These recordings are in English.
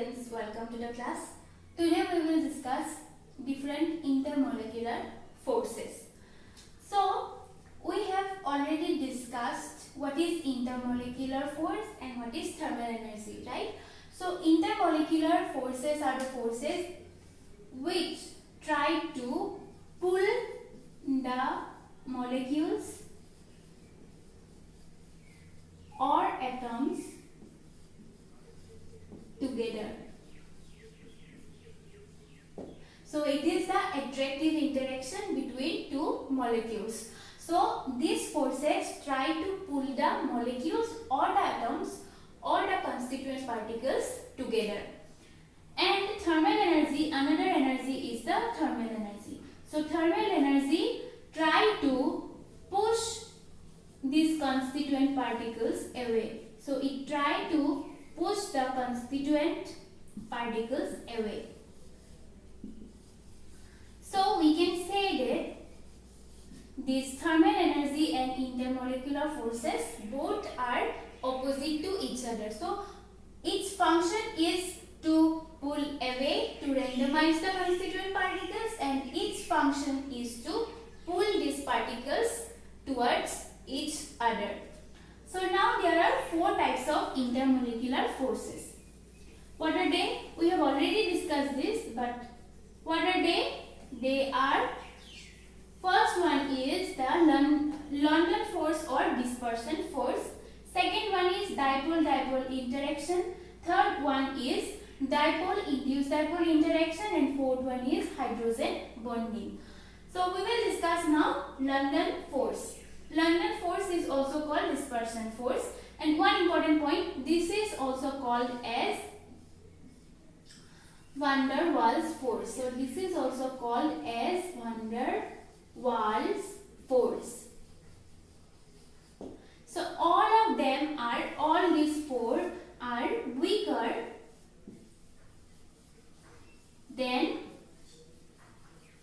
students, welcome to the class. Today we will discuss different intermolecular forces. So we have already discussed what is intermolecular force and what is thermal energy, right? So intermolecular forces are the forces which try to pull the molecules or atoms together. So it is the attractive interaction between two molecules. So these forces try to pull the molecules or the atoms or the constituent particles together. And thermal energy, another energy is the thermal energy. So thermal energy try to push these constituent particles away. So it try to push the constituent particles away. So we can say that these thermal energy and intermolecular forces both are opposite to each other. So its function is to pull away, to randomize the constituent particles, and its function is to pull these particles towards each other. So now there are four types of intermolecular forces. What are they? We have already discussed this, but what are they? They are, first one is the London force or dispersion force. Second one is dipole-dipole interaction. Third one is dipole-induced dipole interaction, and fourth one is hydrogen bonding. So we will discuss now London force. London force is also called dispersion force, and one important point, this is also called as van der Waals force. So this is also called as van der Waals force. So all these four are weaker than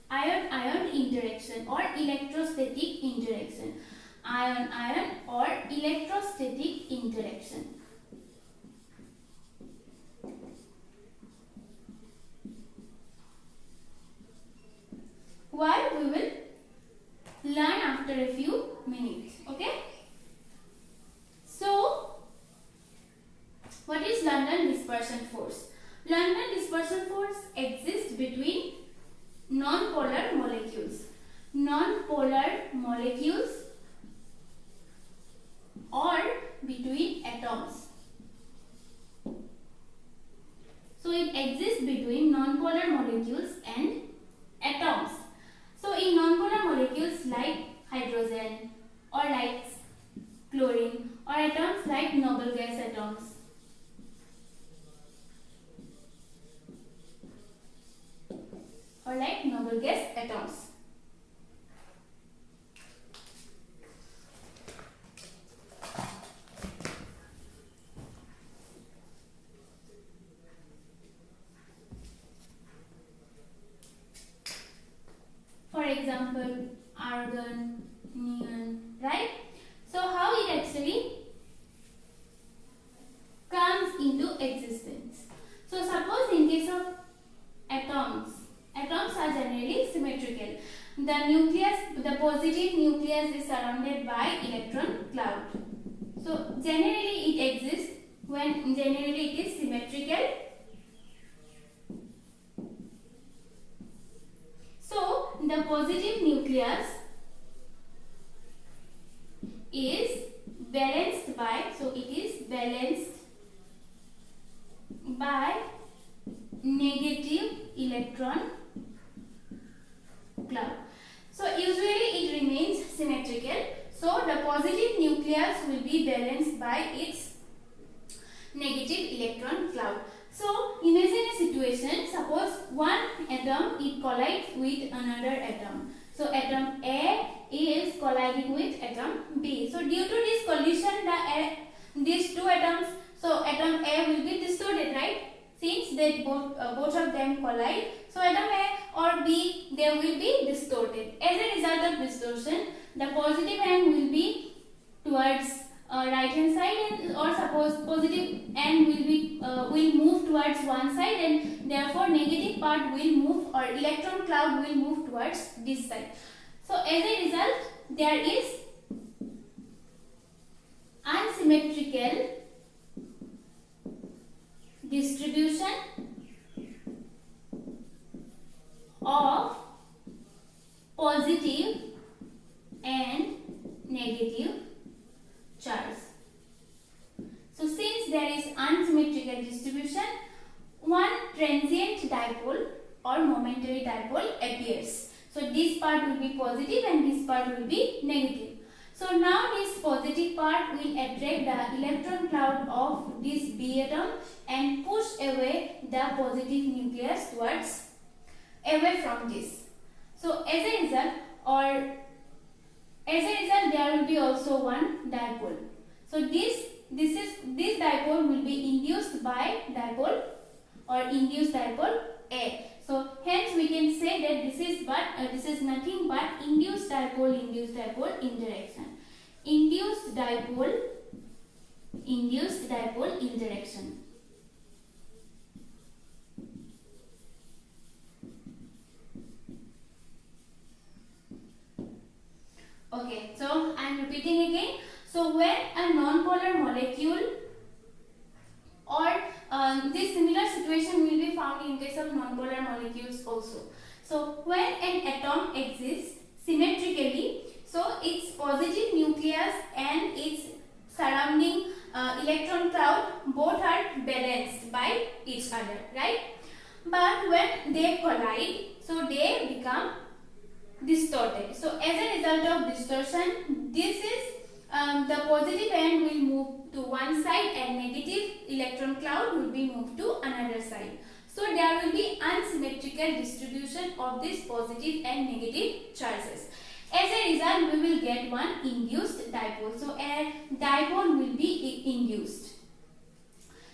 ion-ion interaction or electrostatic interaction. Ion-ion or electrostatic interaction. Why? We will learn after a few minutes. Okay? So, what is London dispersion force? London dispersion force exists between non-polar molecules. Non-polar molecules or between atoms. So it exists between non-polar molecules and atoms. So in non-polar molecules like hydrogen or like chlorine, or atoms like noble gas atoms. Or like noble gas atoms. For example, argon, neon, right? So how it actually comes into existence. So suppose in case of atoms are generally symmetrical. The positive nucleus is surrounded by electron cloud. So generally it exists when generally it is symmetrical. So the positive nucleus is balanced by, so it is balanced by negative electron cloud. So usually it remains symmetrical. So the positive nucleus will be balanced by its negative electron cloud. So imagine a situation, suppose one atom it collides with another atom. So atom A is colliding with atom B. So due to this collision, these two atoms, so atom A will be distorted, right? Since they both of them collide, so atom A or B, they will be distorted. As a result of distortion, the positive end will be towards right hand side, and or suppose positive end will move towards one side, and therefore negative part will move, or electron cloud will move towards this side. So as a result, there is unsymmetrical distribution of positive and negative charge. So since there is unsymmetrical distribution, one transient dipole or momentary dipole appears. So this part will be positive and this part will be negative. So now this positive part will attract the electron cloud of this B atom and push away the positive nucleus towards away from this. So as a result, there will be also one dipole. So this dipole will be induced by dipole or induced dipole A. So hence we can say that this is nothing but induced dipole interaction. Induced dipole interaction. Okay, so I am repeating again. So when a non-polar molecule, or this similar situation will be found in case of non-polar molecules also. So when an atom exists symmetrically, so its positive nucleus and its surrounding electron cloud both are balanced by each other, right? But when they collide, so they become distorted. So as a result of distortion, the positive end will move to one side and negative electron cloud will be moved to another side. So there will be unsymmetrical distribution of this positive and negative charges. As a result, we will get one induced dipole. So a dipole will be induced.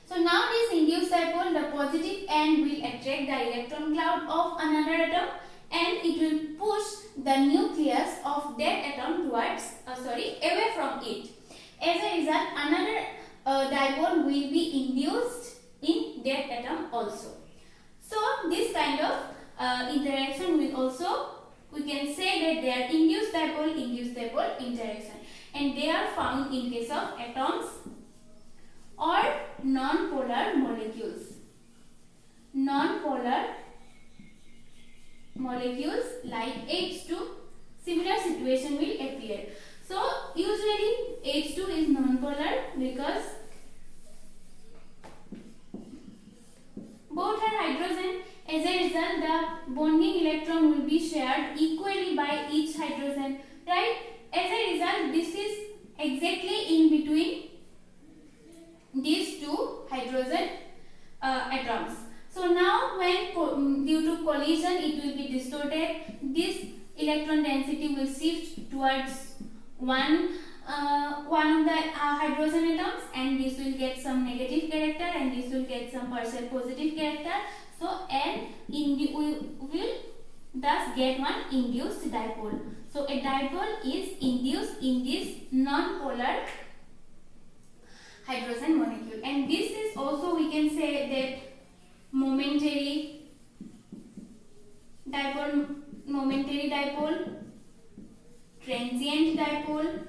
So now this induced dipole, the positive end will attract the electron cloud of another atom and it will push the nucleus of that atom towards, away from it. As a result, another dipole will be induced in that atom also. So this kind of interaction will also, we can say that they are induced dipole interaction, and they are found in case of atoms or non-polar molecules. Non-polar molecules like H2, similar situation will appear. So usually H2 is non-polar because both are hydrogen. As a result, the bonding electron will be shared equally by each hydrogen, right? As a result, this is exactly in between these two hydrogen atoms. So now when due to collision it will be distorted, this electron density will shift towards one of the hydrogen atoms, and this will get some negative character and this will get some partial positive character. So and we will thus get one induced dipole. So a dipole is induced in this non-polar hydrogen molecule, and this is also, we can say that, momentary dipole, transient dipole,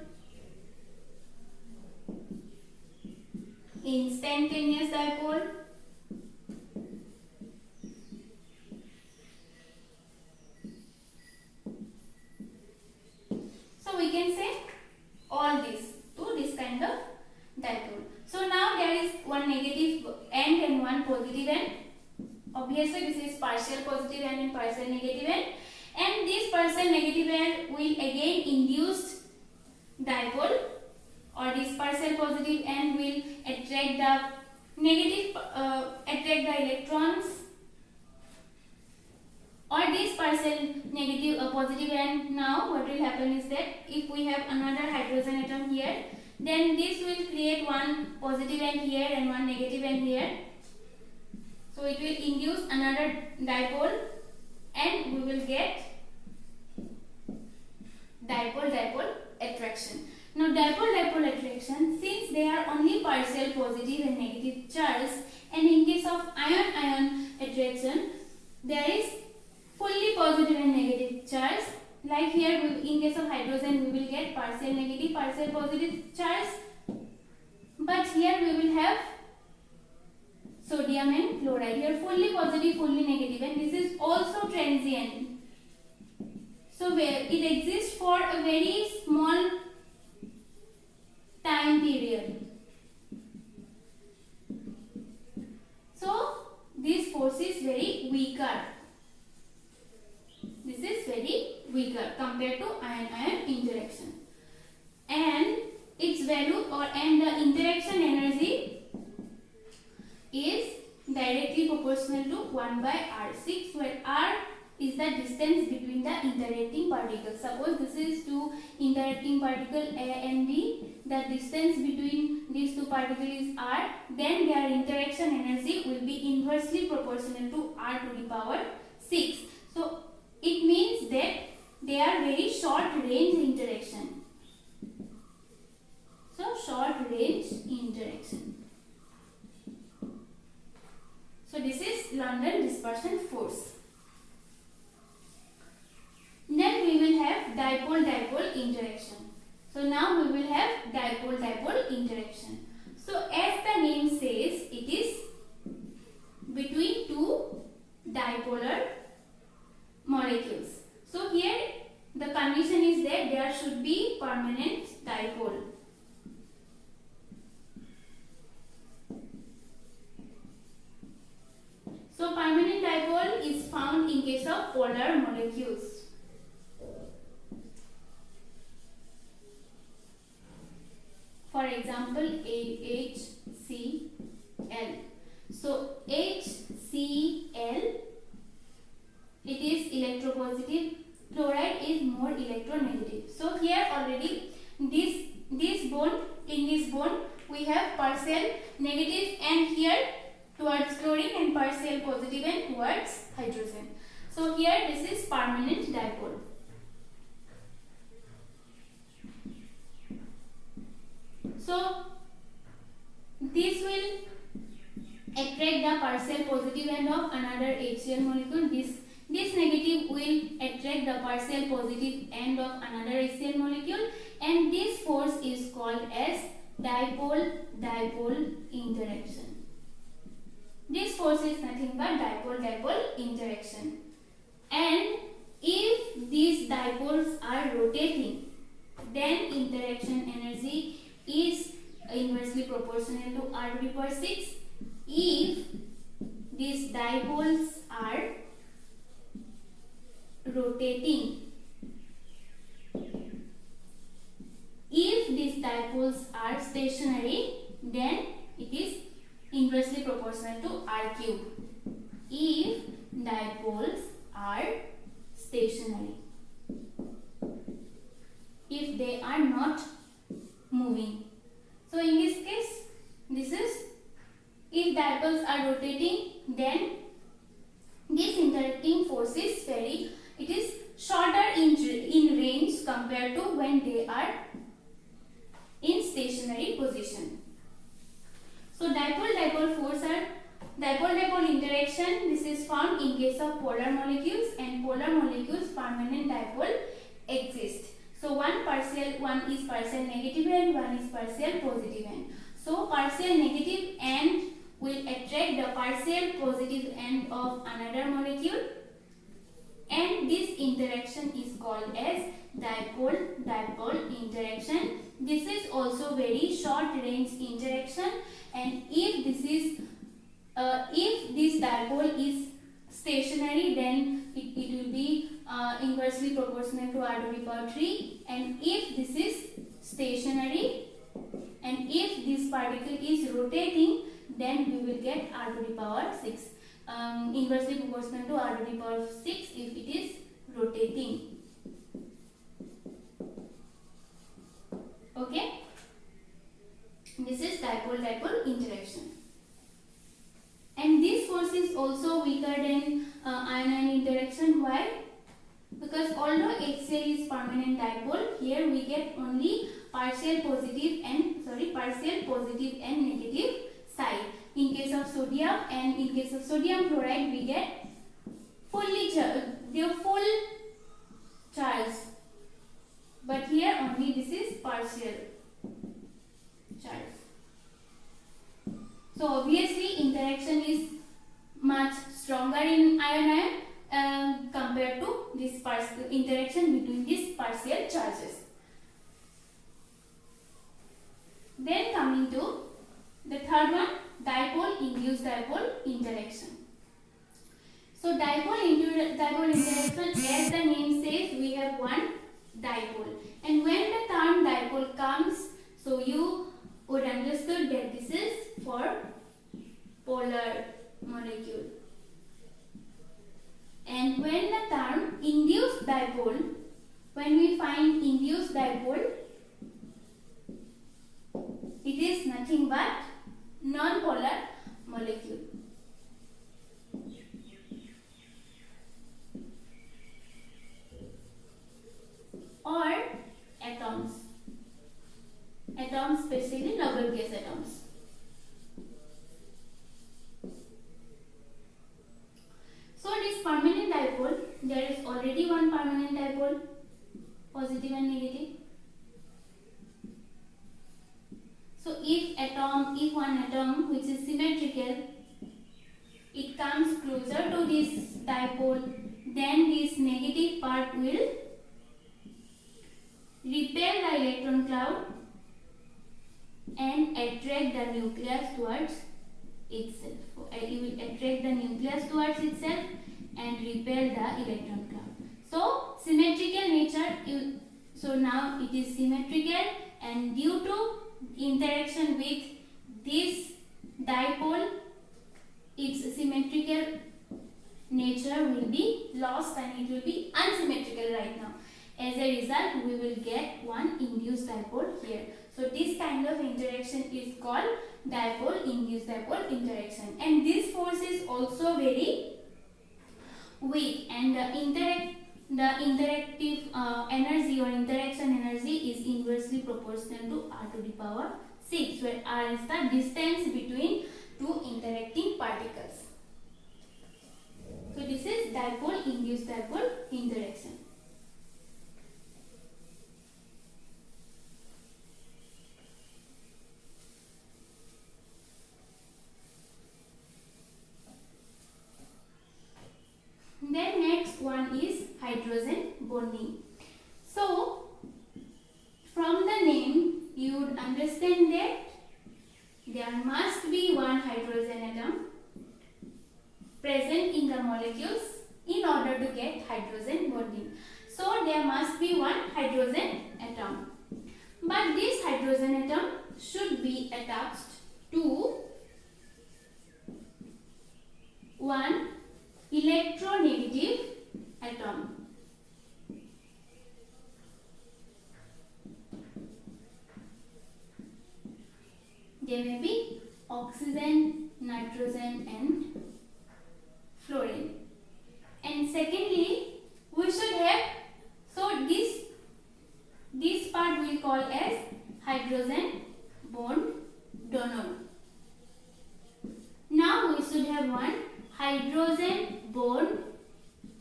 instantaneous dipole, so we can say all this to this kind of dipole. So now there is one negative end and one positive end. Obviously this is partial positive end and partial negative end, and this partial negative end will again induce dipole, or this partial positive end will attract the electrons, or this partial negative positive end. Now what will happen is that if we have another hydrogen atom here, then this will create one positive end here and one negative end here. So it will induce another dipole and we will get dipole-dipole attraction. Now dipole-dipole attraction, since they are only partial positive and negative charge, and in case of ion-ion attraction, there is fully positive and negative charge. Like here, in case of hydrogen, we will get partial negative, partial positive charge. But here we will have sodium and chloride. Here fully positive, fully negative, and this is also transient. So where it exists for a very small time period. So this force is very weaker. This is very weaker compared to ion-ion interaction. And its value and the interaction energy is directly proportional to 1 by r6, where r is the distance between the interacting particles. Suppose this is two interacting particles A and B. The distance between these two particles is r. Then their interaction energy will be inversely proportional to r to the power 6. So it means that they are very short range interaction. So short range interaction. So this is London dispersion force. Then we will have dipole-dipole interaction. So now we will have dipole-dipole interaction. So as the name says, it is between two dipolar molecules. So here the condition is that there should be permanent dipole. So permanent dipole is found in case of polar molecules. For example, HCl. So HCl, it is electropositive. Chloride is more electronegative. So here already this bond, in this bond we have partial negative and here towards chlorine and partial positive and towards hydrogen. So here this is permanent dipole. So this will attract the partial positive end of another HCl molecule. This negative will attract the partial positive end of another HCl molecule, and this force is called as dipole-dipole interaction. This force is nothing but dipole-dipole interaction. And if these dipoles are rotating, then interaction energy is inversely proportional to r to the power 6. If these dipoles are rotating, if these dipoles are stationary, then it is inversely proportional to r cube. If dipoles are stationary, if they are not moving. So in this case, this is if dipoles are rotating, then this interacting force is it is shorter in range compared to when they are in stationary position. So dipole-dipole force are dipole-dipole interaction. This is found in case of polar molecules, and polar molecules permanent dipole exists. So one is partial negative and one is partial positive end. So partial negative end will attract the partial positive end of another molecule, and this interaction is called as dipole-dipole interaction. This is also very short range interaction, and if this dipole is stationary, then it will be inversely proportional to r to the power 3, and if this is stationary and if this particle is rotating, then we will get r to the power 6, inversely proportional to r to the power 6 if it is rotating. Okay, this is dipole-dipole interaction. And this force is also weaker than ion-ion interaction. Why? Because although HCl is permanent dipole, here we get only partial positive and negative side. In case of sodium and in case of sodium chloride, we get their full charge, but here only this is partial charge. So obviously interaction is much stronger in ion compared to this interaction between these partial charges. Then coming to the third one, dipole induced dipole interaction. So dipole interaction, as the name says, we have one dipole, and when the term dipole comes, so you would understood that this is for polar molecule. And when the term induced dipole, when we find induced dipole, it is nothing but non-polar molecule. Or atoms, especially noble gas atoms. So this permanent dipole, there is already one permanent dipole, positive and negative. So if one atom which is symmetrical, it comes closer to this dipole, then this negative part will repel the electron cloud and attract the nucleus towards itself. It will attract the nucleus towards itself and repel the electron cloud. So symmetrical nature, so now it is symmetrical, and due to interaction with this dipole, its symmetrical nature will be lost and it will be unsymmetrical right now. As a result, we will get one induced dipole here. So this kind of interaction is called dipole-induced dipole interaction, and this force is also very weak, and the interactive energy or interaction energy is inversely proportional to r to the power 6, where r is the distance between two interacting particles. So this is dipole-induced dipole interaction. Then next one is hydrogen bonding. So from the name you would understand that there must be one hydrogen atom present in the molecules in order to get hydrogen bonding. So there must be one hydrogen atom, but this hydrogen atom should be attached to one electronegative atom. There may be oxygen, nitrogen and fluorine. And secondly, we should have, so this part we call as hydrogen bond donor. Now we should have one hydrogen bond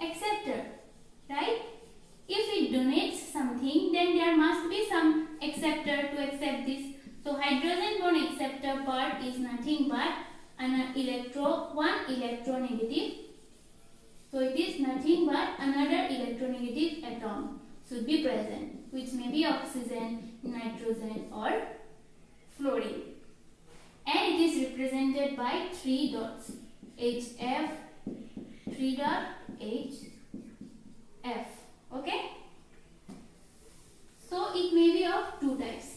acceptor, right? If it donates something, then there must be some acceptor to accept this. So hydrogen bond acceptor part is nothing but one electronegative. So it is nothing but another electronegative atom should be present, which may be oxygen, nitrogen or fluorine. And it is represented by 3 dots. HF, 3 dot HF. Okay? So it may be of 2 types.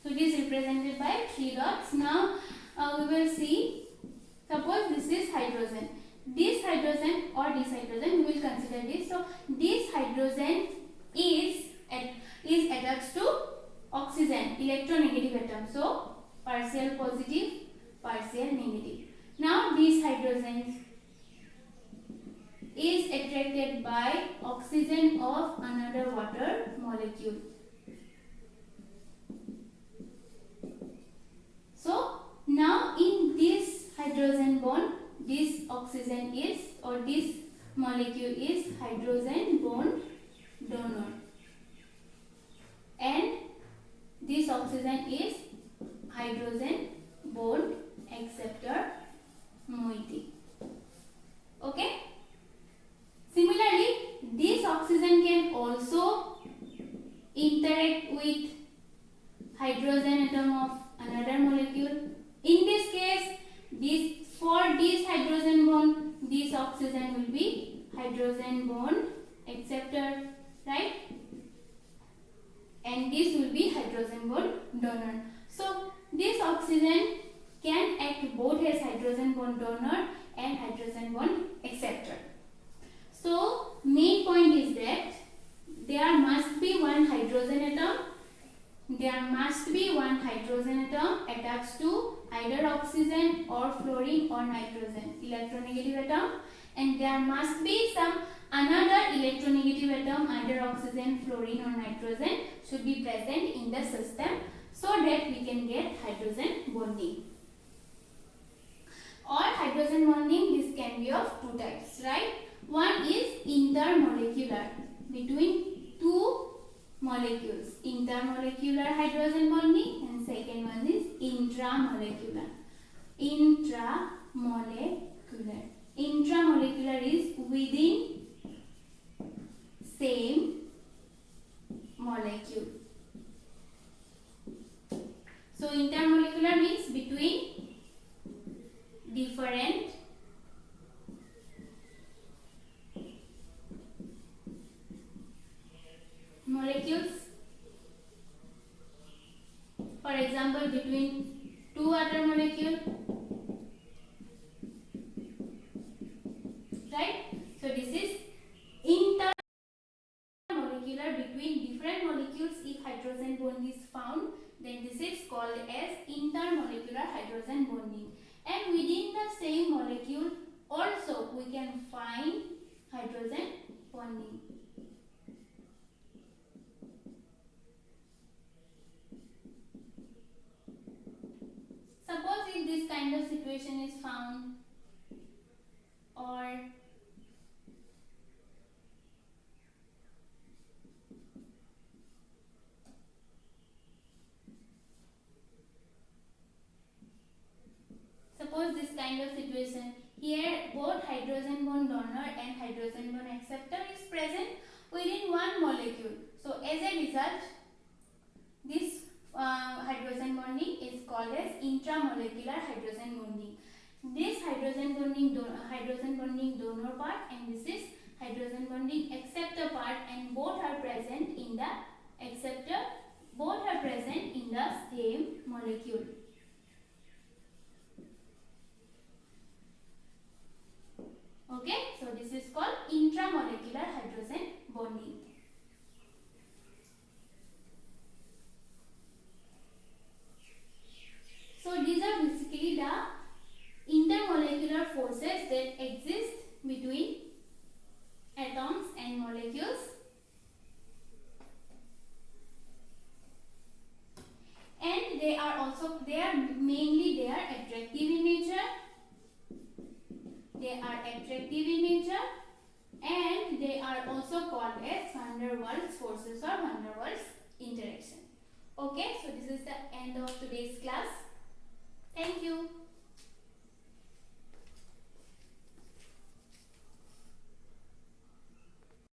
So it is represented by 3 dots. Now we will see, suppose this is hydrogen. This hydrogen or this hydrogen, we will consider this. So this hydrogen is attached to oxygen, electronegative atom. So partial positive, partial negative. Now these hydrogens is attracted by oxygen of another water molecule. So now in this hydrogen bond, this oxygen is, or this molecule is hydrogen bond donor, and this oxygen is hydrogen bond acceptor moiety. Okay. Similarly, this oxygen can also interact with hydrogen atom of another molecule. In this case, for this hydrogen bond, this oxygen will be hydrogen bond acceptor, right? And this will be hydrogen bond donor. So this oxygen can act both as hydrogen bond donor and hydrogen bond acceptor. So main point is that there must be one hydrogen atom. There must be one hydrogen atom attached to either oxygen or fluorine or nitrogen, electronegative atom, and there must be some another electronegative atom, either oxygen, fluorine or nitrogen, should be present in the system so that we can get hydrogen bonding. Or hydrogen bonding, this can be of two types, right? One is intermolecular, between two molecules, intermolecular hydrogen bonding, and second one is intramolecular. Intramolecular is within same molecule. So intermolecular means between different molecules. For example, between two water molecules, right? So this is intermolecular, between different molecules. If hydrogen bond is found, then this is called as intermolecular hydrogen bonding. And within the same molecule also we can find hydrogen bonding. Suppose if this kind of situation is found, or suppose this kind of situation, here both hydrogen bond donor and hydrogen bond acceptor is present within one molecule. So as a result, this hydrogen bonding is called as intramolecular hydrogen bonding. This hydrogen bonding donor part, and this is hydrogen bonding acceptor part, and both are present in the acceptor, both are present in the same molecule. Okay, so this is called intramolecular hydrogen bonding. So these are basically the intermolecular forces that exist between atoms and molecules. And they are attractive in nature. They are attractive in nature, and they are also called as van der Waals forces or van der Waals interaction. Okay, so this is the end of today's class.